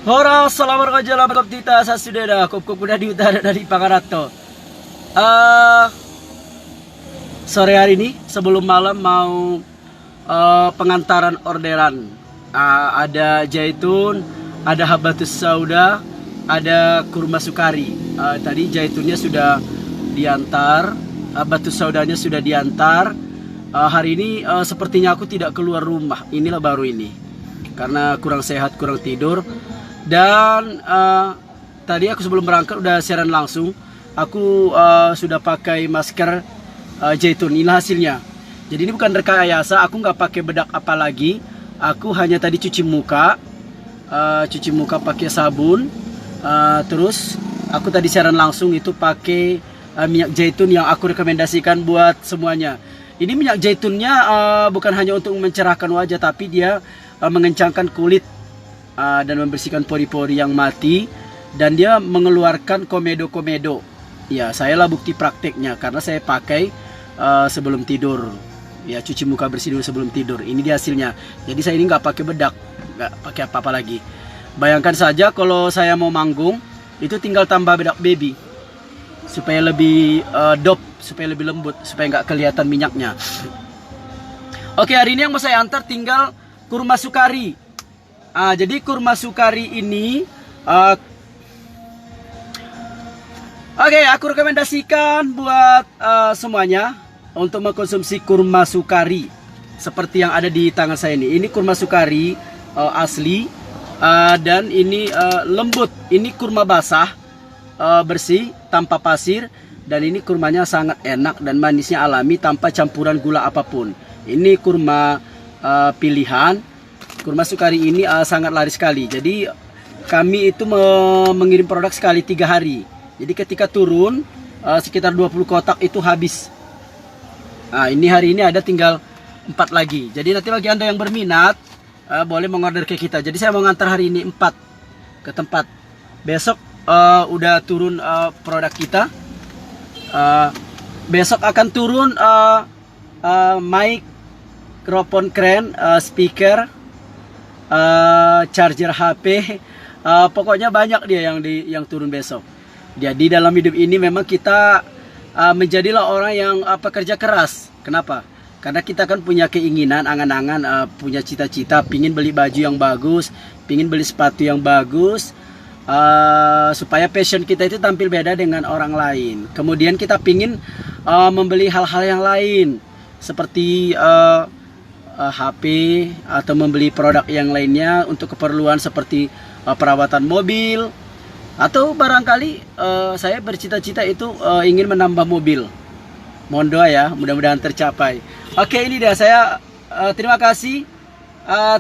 Hora, selamat kerja kop tita sa sudeda kop udah di utara dari Pangarato. Eh Sore hari ini sebelum malam mau pengantaran orderan. Ada zaitun, ada habatus sauda, ada kurma sukari. Tadi zaitunnya sudah diantar, habatus saudanya sudah diantar. Hari ini sepertinya aku tidak keluar rumah. Inilah baru ini karena kurang sehat, kurang tidur. Dan tadi aku sebelum berangkat udah siaran langsung. Aku sudah pakai masker zaitun. Inilah hasilnya. Jadi ini bukan rekayasa. Aku nggak pakai bedak apa lagi. Aku hanya tadi cuci muka pakai sabun. Terus aku tadi siaran langsung itu pakai minyak zaitun yang aku rekomendasikan buat semuanya. Ini minyak zaitunnya bukan hanya untuk mencerahkan wajah, tapi dia mengencangkan kulit dan membersihkan pori-pori yang mati, dan dia mengeluarkan komedo-komedo. Ya, saya lah bukti prakteknya karena saya pakai sebelum tidur. Ya, cuci muka bersih dulu sebelum tidur. Ini dia hasilnya. Jadi saya ini nggak pakai bedak, nggak pakai apa-apa lagi. Bayangkan saja kalau saya mau manggung, itu tinggal tambah bedak baby supaya lebih dop, supaya lebih lembut, supaya nggak kelihatan minyaknya. Oke, hari ini yang mau saya antar tinggal kurma sukari. Jadi kurma sukari ini aku rekomendasikan buat semuanya untuk mengkonsumsi kurma sukari seperti yang ada di tangan saya ini. Ini kurma sukari asli, dan ini lembut. Ini kurma basah, bersih, tanpa pasir, dan ini kurmanya sangat enak dan manisnya alami tanpa campuran gula apapun. Ini kurma pilihan. Kurma sukari ini sangat laris sekali. Jadi kami itu mengirim produk sekali 3 hari. Jadi ketika turun sekitar 20 kotak itu habis. Ini hari ini ada tinggal 4 lagi. Jadi nanti bagi Anda yang berminat boleh mengorder ke kita. Jadi saya mau ngantar hari ini 4 ke tempat. Besok udah turun produk kita. Besok akan turun mic, mikrofon keren, speaker, charger HP, pokoknya banyak dia yang turun besok. Jadi dalam hidup ini memang kita menjadilah orang yang pekerja keras. Kenapa? Karena kita kan punya keinginan, angan-angan, punya cita-cita, pingin beli baju yang bagus, pingin beli sepatu yang bagus, supaya passion kita itu tampil beda dengan orang lain. Kemudian kita pingin membeli hal-hal yang lain seperti HP atau membeli produk yang lainnya untuk keperluan seperti perawatan mobil, atau barangkali saya bercita-cita itu ingin menambah mobil. Mohon doa ya, mudah-mudahan tercapai. Oke, ini dia saya. Terima kasih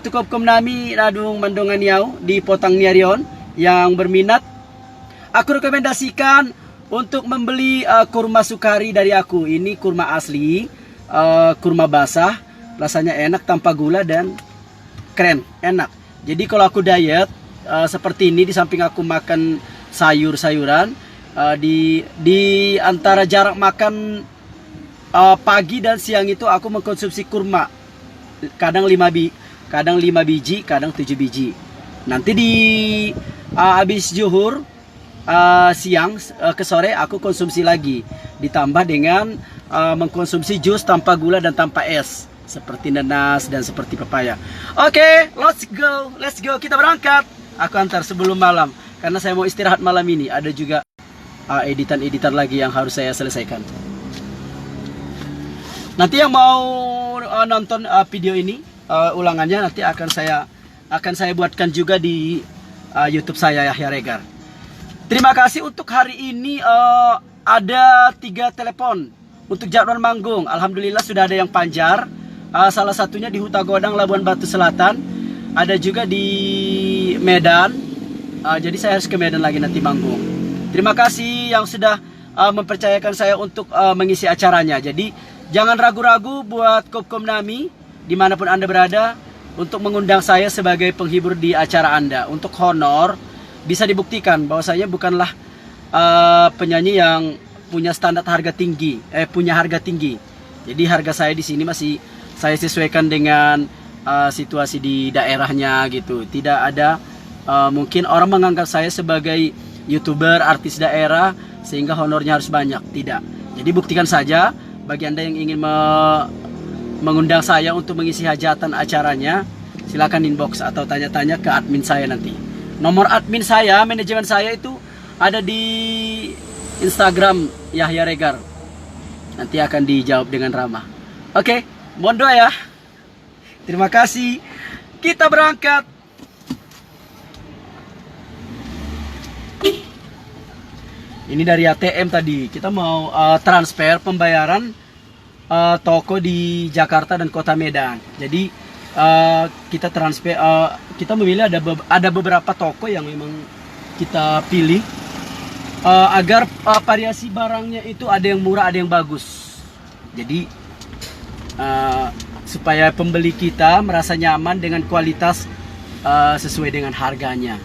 tukop nami nadung mandongan yau di Potang Niarion yang berminat. Aku rekomendasikan untuk membeli kurma sukari dari aku. Ini kurma asli, kurma basah. Rasanya enak tanpa gula dan keren, enak. Jadi kalau aku diet seperti ini, di samping aku makan sayur-sayuran, di antara jarak makan pagi dan siang itu aku mengkonsumsi kurma. Kadang 5 biji, kadang 7 biji. Nanti di habis zuhur siang ke sore aku konsumsi lagi, ditambah dengan mengkonsumsi jus tanpa gula dan tanpa es, seperti nanas dan seperti pepaya. Oke, let's go, kita berangkat. Aku antar sebelum malam karena saya mau istirahat malam ini. Ada juga editan lagi yang harus saya selesaikan. Nanti yang mau nonton video ini ulangannya nanti akan saya buatkan juga di YouTube saya, Yahya Regar. Terima kasih. Untuk hari ini ada 3 telepon untuk jadwal manggung. Alhamdulillah sudah ada yang panjar. Salah satunya di Huta Godang, Labuan Batu Selatan. Ada juga di Medan. Jadi saya harus ke Medan lagi nanti manggung. Terima kasih yang sudah mempercayakan saya untuk mengisi acaranya. Jadi jangan ragu-ragu buat Kopkom Nami dimanapun Anda berada untuk mengundang saya sebagai penghibur di acara Anda. Untuk honor bisa dibuktikan bahwa saya bukanlah penyanyi yang punya standar harga tinggi, punya harga tinggi. Jadi harga saya di sini masih saya sesuaikan dengan situasi di daerahnya gitu. Tidak ada mungkin orang menganggap saya sebagai YouTuber, artis daerah, sehingga honornya harus banyak. Tidak. Jadi buktikan saja bagi Anda yang ingin mengundang saya untuk mengisi hajatan acaranya, silakan inbox atau tanya-tanya ke admin saya nanti. Nomor admin saya, manajemen saya itu ada di Instagram Yahya Regar. Nanti akan dijawab dengan ramah. Oke, mohon doa ya. Terima kasih. Kita berangkat. Ini dari ATM tadi. Kita mau transfer pembayaran toko di Jakarta dan Kota Medan. Jadi kita transfer, kita memilih ada beberapa toko yang memang kita pilih agar variasi barangnya itu ada yang murah, ada yang bagus. Jadi supaya pembeli kita merasa nyaman dengan kualitas sesuai dengan harganya.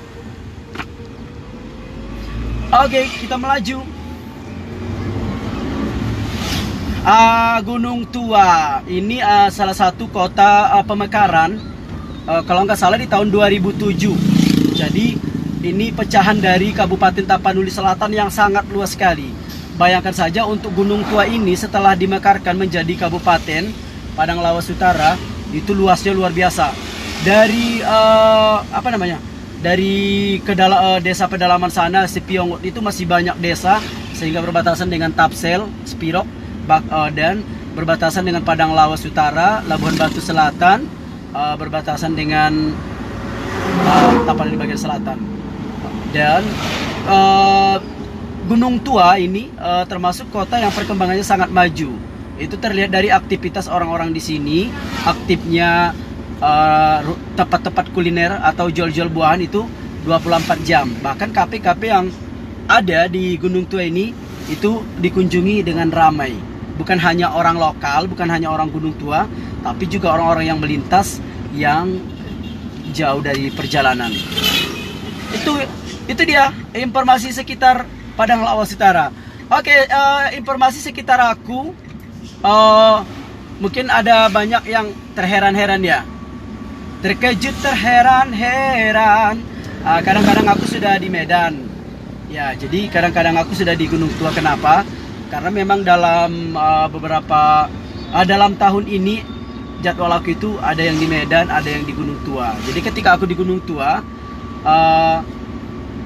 Oke, kita melaju. Gunung Tua ini salah satu kota pemekaran, kalau nggak salah di tahun 2007. Jadi ini pecahan dari Kabupaten Tapanuli Selatan yang sangat luas sekali. Bayangkan saja untuk Gunung Tua ini setelah dimekarkan menjadi Kabupaten Padang Lawas Utara, itu luasnya luar biasa. Dari dari desa pedalaman sana, Sipiong itu masih banyak desa, sehingga berbatasan dengan Tapsel, Spirok, dan berbatasan dengan Padang Lawas Utara, Labuan Batu Selatan, berbatasan dengan Tapanuli bagian selatan. Dan Gunung Tua ini termasuk kota yang perkembangannya sangat maju. Itu terlihat dari aktivitas orang-orang di sini, aktifnya tempat-tempat kuliner atau jual-jual buahan itu 24 jam. Bahkan kafe-kafe yang ada di Gunung Tua ini itu dikunjungi dengan ramai. Bukan hanya orang lokal, bukan hanya orang Gunung Tua, tapi juga orang-orang yang melintas yang jauh dari perjalanan. Itu dia informasi sekitar Padang Lawas Utara. Oke, informasi sekitar aku, mungkin ada banyak yang terheran-heran ya. Terkejut, terheran-heran. Kadang-kadang aku sudah di Medan. Ya, jadi kadang-kadang aku sudah di Gunung Tua. Kenapa? Karena memang dalam dalam tahun ini jadwal aku itu ada yang di Medan, ada yang di Gunung Tua. Jadi ketika aku di Gunung Tua,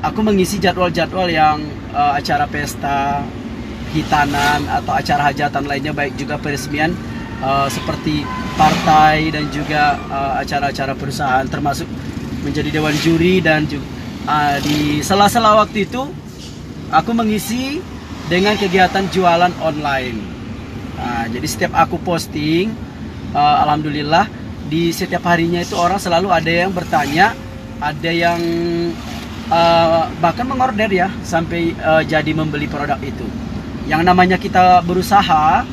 aku mengisi jadwal-jadwal yang acara pesta, hitanan, atau acara hajatan lainnya, baik juga peresmian seperti partai dan juga acara-acara perusahaan, termasuk menjadi dewan juri. Dan juga di sela-sela waktu itu aku mengisi dengan kegiatan jualan online. Jadi setiap aku posting, alhamdulillah di setiap harinya itu orang selalu ada yang bertanya, ada yang bahkan mengorder ya, sampai jadi membeli produk itu. Yang namanya kita berusaha,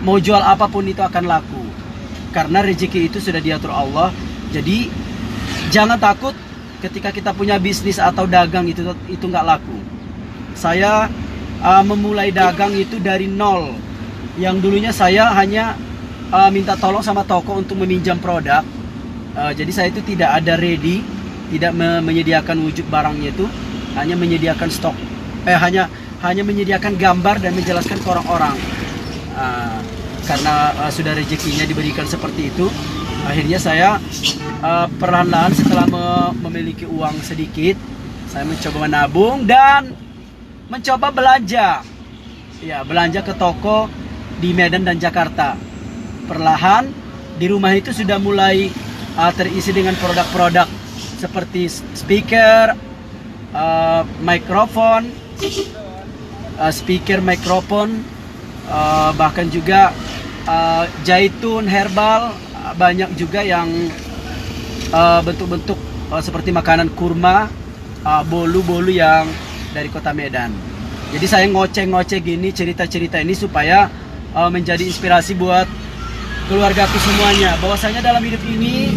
mau jual apapun itu akan laku, karena rezeki itu sudah diatur Allah. Jadi jangan takut ketika kita punya bisnis atau dagang itu nggak laku. Saya memulai dagang itu dari nol. Yang dulunya saya hanya minta tolong sama toko untuk meminjam produk. Jadi saya itu tidak ada ready, tidak menyediakan wujud barangnya itu, hanya menyediakan stok, hanya menyediakan gambar dan menjelaskan ke orang-orang. Karena sudah rezekinya diberikan seperti itu, akhirnya saya perlahan-lahan setelah memiliki uang sedikit, saya mencoba menabung dan mencoba belanja. Ya, belanja ke toko di Medan dan Jakarta. Perlahan di rumah itu sudah mulai terisi dengan produk-produk seperti speaker, mikrofon, bahkan juga zaitun herbal, banyak juga yang bentuk-bentuk seperti makanan kurma, bolu-bolu yang dari kota Medan. Jadi saya ngoceh-ngoceh gini, cerita-cerita ini supaya menjadi inspirasi buat keluargaku semuanya, bahwasanya dalam hidup ini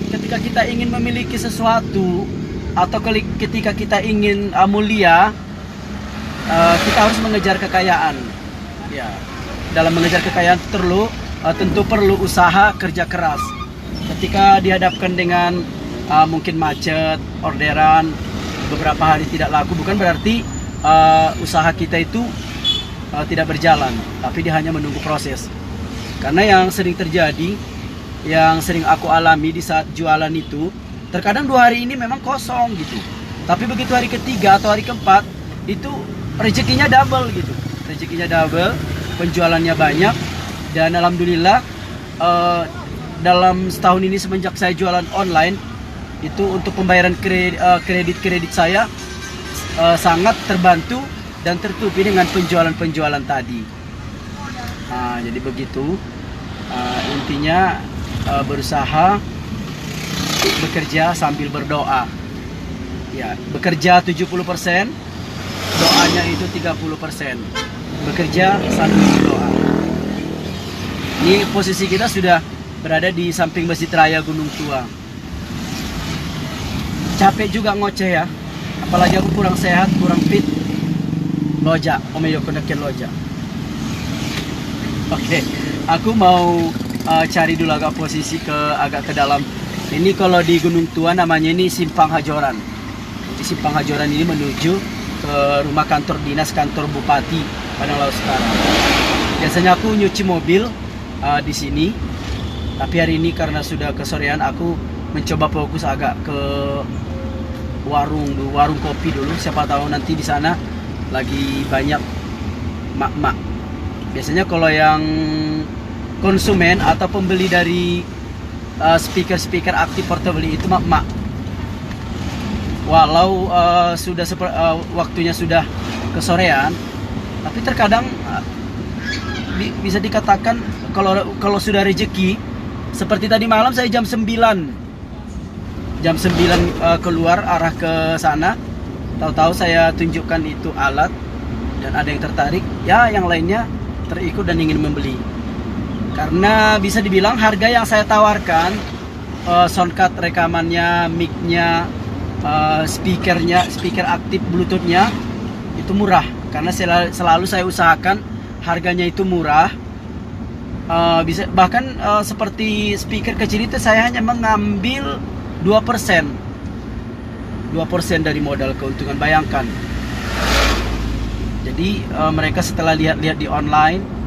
ketika kita ingin memiliki sesuatu atau ketika kita ingin mulia, kita harus mengejar kekayaan. Ya, dalam mengejar kekayaan tentu perlu usaha, kerja keras. Ketika dihadapkan dengan mungkin macet, orderan beberapa hari tidak laku, bukan berarti usaha kita itu tidak berjalan, tapi dia hanya menunggu proses. Karena yang sering terjadi, yang sering aku alami di saat jualan itu, terkadang 2 hari ini memang kosong gitu, tapi begitu hari ketiga atau hari keempat itu rezekinya double gitu, rezekinya double, penjualannya banyak. Dan alhamdulillah dalam setahun ini semenjak saya jualan online itu, untuk pembayaran kredit saya sangat terbantu dan tertutupi dengan penjualan tadi. Jadi begitu, intinya berusaha bekerja sambil berdoa. Ya, bekerja 70%, doanya itu 30%. Bekerja sambil berdoa. Ini posisi kita sudah berada di samping Masjid Raya Gunung Tua. Capek juga ngoceh ya, apalagi aku kurang sehat, kurang fit. Loja, omeyo konekin loja. Oke, aku mau cari dulu agak posisi agak ke dalam. Ini kalau di Gunung Tua namanya ini Simpang Hajoran. Di Simpang Hajoran ini menuju ke rumah kantor dinas kantor Bupati Padang Laut Utara. Biasanya aku nyuci mobil di sini, tapi hari ini karena sudah kesorean aku mencoba fokus agak ke warung kopi dulu. Siapa tahu nanti di sana lagi banyak mak-mak. Biasanya kalau yang konsumen atau pembeli dari speaker aktif portable itu mak-mak. Walau waktunya sudah kesorean, tapi terkadang bisa dikatakan kalau sudah rezeki, seperti tadi malam saya jam 9 keluar arah ke sana, tahu-tahu saya tunjukkan itu alat dan ada yang tertarik, ya yang lainnya terikut dan ingin membeli. Karena bisa dibilang harga yang saya tawarkan, soundcard rekamannya, mic-nya, speaker aktif bluetooth-nya itu murah. Karena selalu saya usahakan harganya itu murah. Bahkan seperti speaker kecil itu saya hanya mengambil 2% dari modal keuntungan, bayangkan. Jadi mereka setelah lihat di online,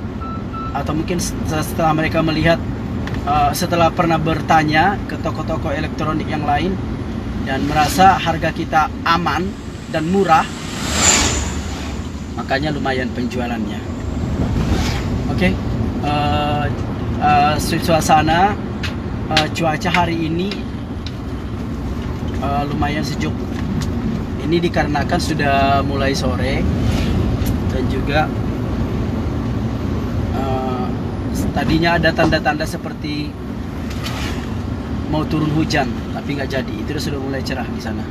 atau mungkin setelah mereka melihat, setelah pernah bertanya ke toko-toko elektronik yang lain dan merasa harga kita aman dan murah, makanya lumayan penjualannya. Oke, suasana cuaca hari ini lumayan sejuk. Ini dikarenakan sudah mulai sore dan juga tadinya ada tanda-tanda seperti mau turun hujan, tapi nggak jadi. Itu sudah mulai cerah di sana.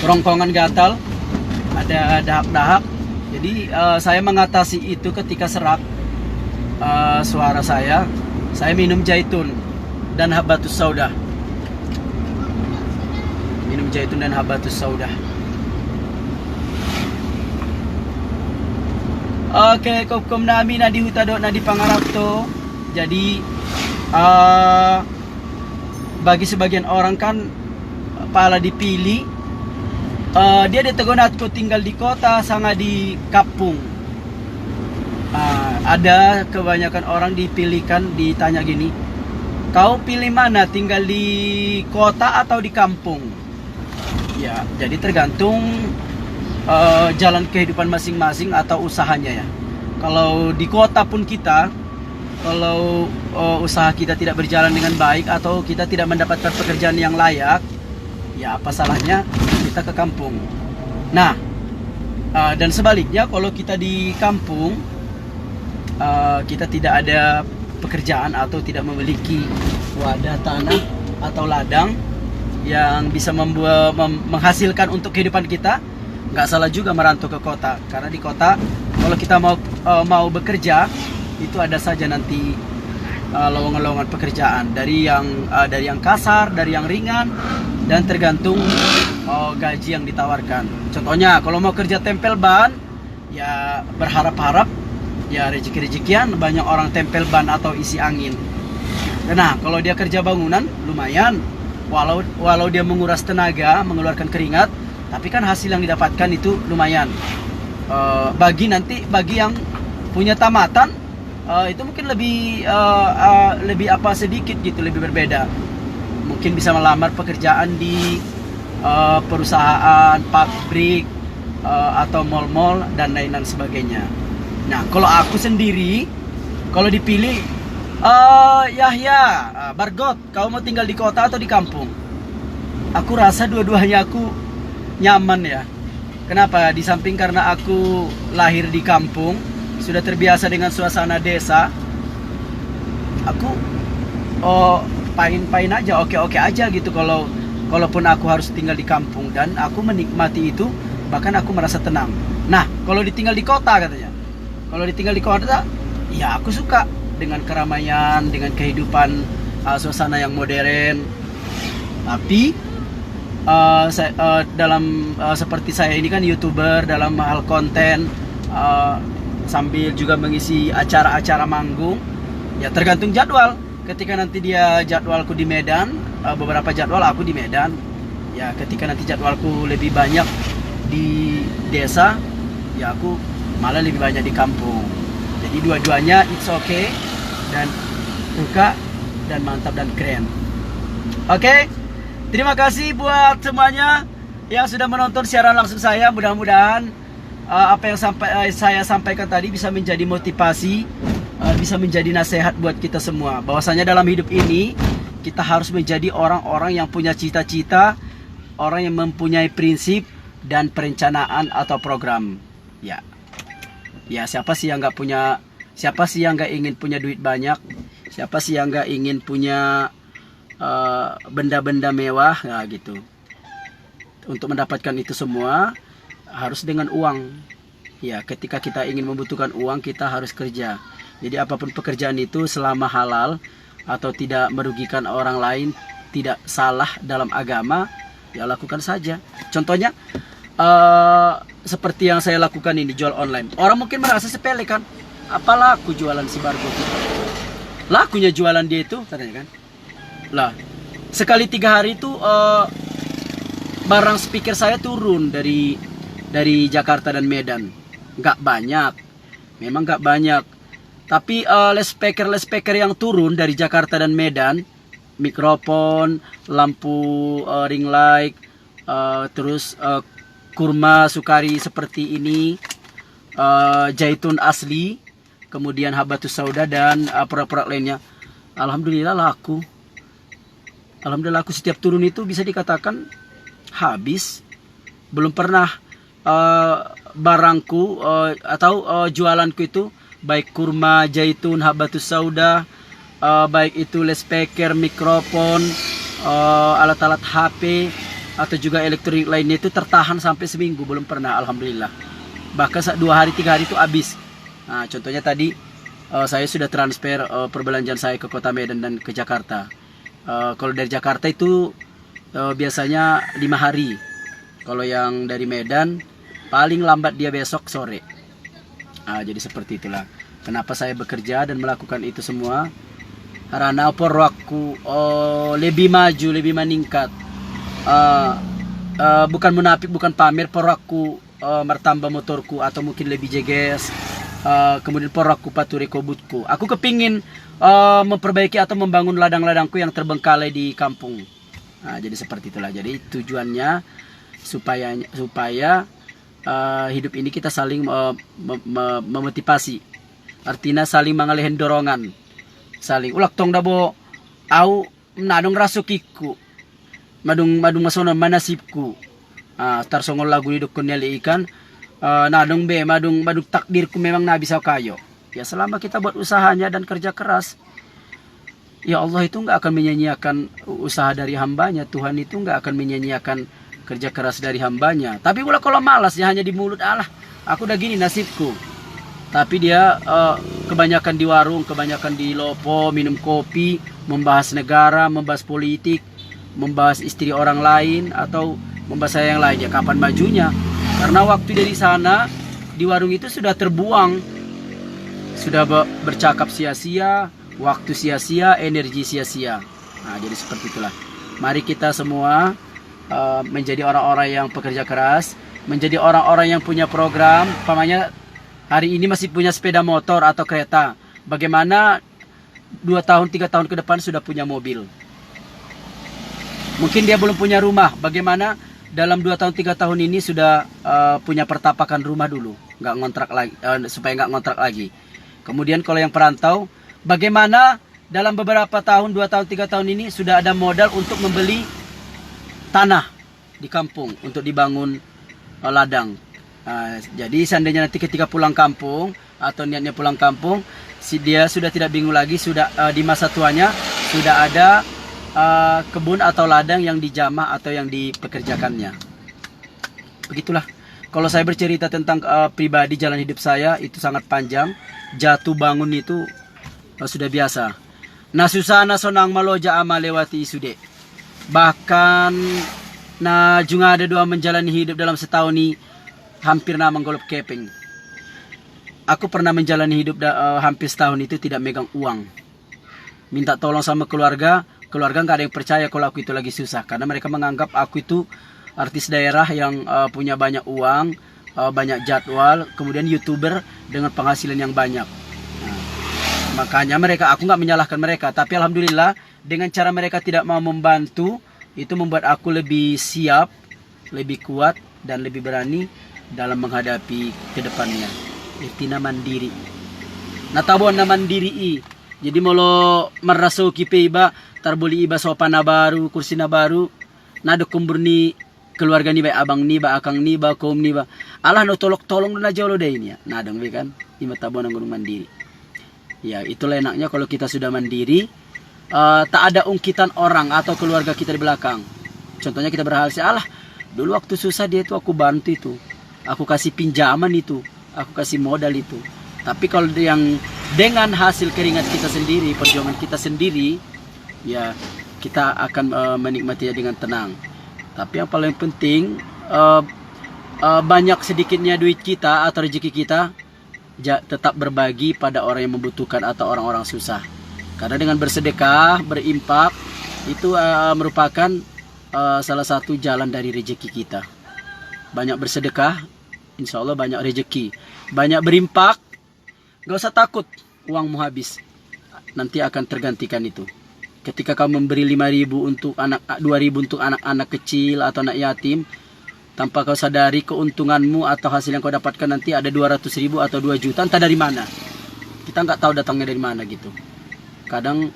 Kerongkongan gatal, ada dahak-dahak. Jadi saya mengatasi itu ketika serak suara saya minum jaitun dan habatus sauda. Minum jaitun dan habatus sauda. Oke, kukum nami na dihutado na di pangarap to. Jadi bagi sebagian orang kan pala dipilih, dia ditegonatku tinggal di kota sama di kampung. Ada kebanyakan orang dipilihkan, ditanya gini, kau pilih mana, tinggal di kota atau di kampung? Ya, jadi tergantung jalan kehidupan masing-masing atau usahanya ya. Kalau di kota pun kita, kalau usaha kita tidak berjalan dengan baik atau kita tidak mendapatkan pekerjaan yang layak, ya apa salahnya kita ke kampung. Nah, dan sebaliknya kalau kita di kampung, kita tidak ada pekerjaan atau tidak memiliki wadah tanah atau ladang yang bisa menghasilkan untuk kehidupan kita, nggak salah juga merantau ke kota. Karena di kota kalau kita mau bekerja itu ada saja nanti lowongan-lowongan pekerjaan dari yang kasar, dari yang ringan, dan tergantung gaji yang ditawarkan. Contohnya kalau mau kerja tempel ban, ya berharap-harap ya rezeki-rezekian, banyak orang tempel ban atau isi angin. Nah, kalau dia kerja bangunan lumayan, walau dia menguras tenaga, mengeluarkan keringat, tapi kan hasil yang didapatkan itu lumayan. Bagi yang punya tamatan, itu mungkin lebih apa sedikit gitu, lebih berbeda. Mungkin bisa melamar pekerjaan di perusahaan, pabrik, atau mall-mall dan lain sebagainya. Nah, kalau aku sendiri, kalau dipilih, Yahya, Bargot, kau mau tinggal di kota atau di kampung? Aku rasa dua-duanya aku nyaman ya. Kenapa? Di samping karena aku lahir di kampung, sudah terbiasa dengan suasana desa, aku pain-pain aja, oke-oke aja gitu kalaupun aku harus tinggal di kampung, dan aku menikmati itu, bahkan aku merasa tenang. Nah, kalau ditinggal di kota katanya. Kalau ditinggal di kota, ya aku suka dengan keramaian, dengan kehidupan, suasana yang modern. Tapi seperti saya ini kan YouTuber dalam hal konten, sambil juga mengisi acara-acara manggung, ya tergantung jadwal. Ketika nanti dia jadwalku di Medan, beberapa jadwal aku di Medan. Ya ketika nanti jadwalku lebih banyak di desa, ya aku malah lebih banyak di kampung. Jadi dua-duanya it's okay, dan suka dan mantap dan keren. Oke, terima kasih buat semuanya yang sudah menonton siaran langsung saya. Mudah-mudahan apa yang saya sampaikan tadi bisa menjadi motivasi, bisa menjadi nasihat buat kita semua. Bahwasanya dalam hidup ini kita harus menjadi orang-orang yang punya cita-cita, orang yang mempunyai prinsip dan perencanaan atau program. Ya, siapa sih yang nggak ingin punya duit banyak? Siapa sih yang nggak ingin punya benda-benda mewah? Nah, gitu. Untuk mendapatkan itu semua harus dengan uang. Ya, ketika kita ingin membutuhkan uang, kita harus kerja. Jadi apapun pekerjaan itu, selama halal atau tidak merugikan orang lain, tidak salah dalam agama, ya lakukan saja. Contohnya seperti yang saya lakukan ini, jual online. Orang mungkin merasa sepele kan, apa laku jualan si Bargot itu? Lakunya jualan dia itu katanya kan. Lah, sekali 3 hari itu barang speaker saya turun dari Jakarta dan Medan. Nggak banyak, memang nggak banyak. Tapi les speaker yang turun dari Jakarta dan Medan, mikrofon, lampu ring light, terus kurma sukari seperti ini, zaitun asli, kemudian habatus sauda dan produk-produk lainnya. Alhamdulillah laku. Alhamdulillah laku. Setiap turun itu bisa dikatakan habis. Belum pernah barangku atau jualanku itu, baik kurma, zaitun, habatus sauda, baik itu les speaker, mikrofon, alat-alat HP, atau juga elektronik lainnya itu tertahan sampai seminggu. Belum pernah, alhamdulillah. Bahkan 2 hari 3 hari itu habis. Nah, contohnya tadi saya sudah transfer perbelanjaan saya ke kota Medan dan ke Jakarta. Kalau dari Jakarta itu biasanya 5 hari. Kalau yang dari Medan paling lambat dia besok sore. Jadi seperti itulah kenapa saya bekerja dan melakukan itu semua. Karena porwaku lebih maju, lebih meningkat. Bukan munafik, bukan pamer, porwaku mertambah motorku atau mungkin lebih jeges. Kemudian porwaku paturi kobutku. Aku kepingin memperbaiki atau membangun ladang-ladangku yang terbengkalai di kampung. Jadi seperti itulah. Jadi tujuannya supaya hidup ini kita saling memotivasi. Artinya saling mengalihin dorongan. Saling ulak tong dabo au nadong rasukiku. Madung masono manasibku. Tarsongol lagu ni dukun neli ikan. Nadong be madung takdirku memang nabi bisa kayo. Ya selama kita buat usahanya dan kerja keras, ya Allah itu nggak akan menyanyiakan usaha dari hambanya. Tuhan itu nggak akan menyanyiakan kerja keras dari hambanya. Tapi kalau malas ya hanya di mulut, alah aku udah gini nasibku. Tapi dia kebanyakan di warung, kebanyakan di lopo, minum kopi, membahas negara, membahas politik, membahas istri orang lain, atau membahas saya yang lain. Ya kapan majunya? Karena waktu dari sana di warung itu sudah terbuang, sudah bercakap sia-sia, waktu sia-sia, energi sia-sia. Nah, jadi seperti itulah. Mari kita semua menjadi orang-orang yang pekerja keras, menjadi orang-orang yang punya program. Umpamanya hari ini masih punya sepeda motor atau kereta, bagaimana 2 tahun 3 tahun ke depan sudah punya mobil. Mungkin dia belum punya rumah, bagaimana dalam 2 tahun 3 tahun ini sudah punya pertapakan rumah dulu, nggak ngontrak lagi, supaya nggak ngontrak lagi. Kemudian kalau yang perantau, bagaimana dalam beberapa tahun 2 tahun 3 tahun ini sudah ada modal untuk membeli tanah di kampung untuk dibangun ladang. Jadi seandainya nanti ketika pulang kampung atau niatnya pulang kampung, dia sudah tidak bingung lagi, sudah di masa tuanya sudah ada kebun atau ladang yang dijamah atau yang dipekerjakannya. Begitulah. Kalau saya bercerita tentang pribadi jalan hidup saya, itu sangat panjang. Jatuh bangun itu sudah biasa. Nasusana sonang maloja amalewati isude. Bahkan na juga ada dua menjalani hidup dalam setahun ini hampir na menggolop keping. Aku pernah menjalani hidup hampir setahun itu tidak megang uang. Minta tolong sama keluarga nggak ada yang percaya kalau aku itu lagi susah. Karena mereka menganggap aku itu artis daerah yang punya banyak uang, banyak jadwal, kemudian YouTuber dengan penghasilan yang banyak. Makanya aku nggak menyalahkan mereka, tapi alhamdulillah dengan cara mereka tidak mau membantu, itu membuat aku lebih siap, lebih kuat, dan lebih berani dalam menghadapi kedepannya. Itina mandiri. Natabon na mandiri. Jadi molo merasuki iba, tarbuli iba sopan na baru, kursi na baru, nado kumbur ni keluarga ni ba, abang ni ba, akang ni ba, kaum ni ba. Allah no tolong na jolo deh ini ya. Nadang kan, ima tabon ang mandiri. Ya, itulah enaknya kalau kita sudah mandiri, tak ada ungkitan orang atau keluarga kita di belakang. Contohnya kita berhasil, alah, dulu waktu susah dia itu aku bantu itu, aku kasih pinjaman itu, aku kasih modal itu. Tapi kalau yang dengan hasil keringat kita sendiri, perjuangan kita sendiri, ya kita akan menikmatinya dengan tenang. Tapi yang paling penting, banyak sedikitnya duit kita atau rezeki kita, tetap berbagi pada orang yang membutuhkan atau orang-orang susah. Karena dengan bersedekah, berimpak, itu merupakan salah satu jalan dari rezeki kita. Banyak bersedekah, insya Allah banyak rezeki. Banyak berimpak, gak usah takut uangmu habis, nanti akan tergantikan itu. Ketika kamu memberi 5.000 untuk 2.000 untuk anak-anak kecil atau anak yatim, tanpa kau sadari keuntunganmu atau hasil yang kau dapatkan nanti ada 200.000 atau 2 juta, entah dari mana. Kita nggak tahu datangnya dari mana gitu. Kadang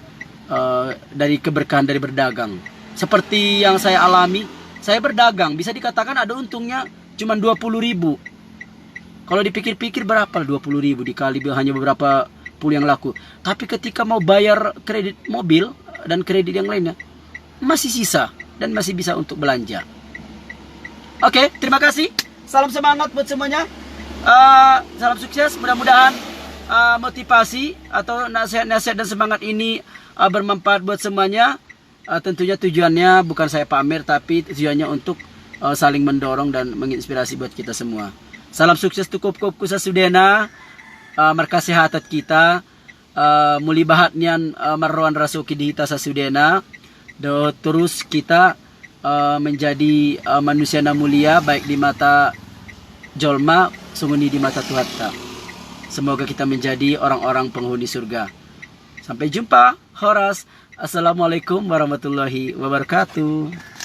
dari keberkahan dari berdagang. Seperti yang saya alami, saya berdagang, bisa dikatakan ada untungnya cuma 20.000. Kalau dipikir-pikir berapa 20.000 dikali hanya beberapa puluh yang laku. Tapi ketika mau bayar kredit mobil dan kredit yang lainnya, masih sisa dan masih bisa untuk belanja. Oke, terima kasih. Salam semangat buat semuanya. Salam sukses. Mudah-mudahan motivasi atau nasihat-nasihat dan semangat ini bermanfaat buat semuanya. Tentunya tujuannya bukan saya pamer, tapi tujuannya untuk saling mendorong dan menginspirasi buat kita semua. Salam sukses tukup-kup kusa sudena. Markasi hatat kita. Muli bahatnian marwan rasuki dihita sa sudena. Do terus kita menjadi manusia yang mulia baik di mata jolma sunguni di mata Tuhan. Semoga kita menjadi orang-orang penghuni surga. Sampai jumpa. Horas. Assalamualaikum warahmatullahi wabarakatuh.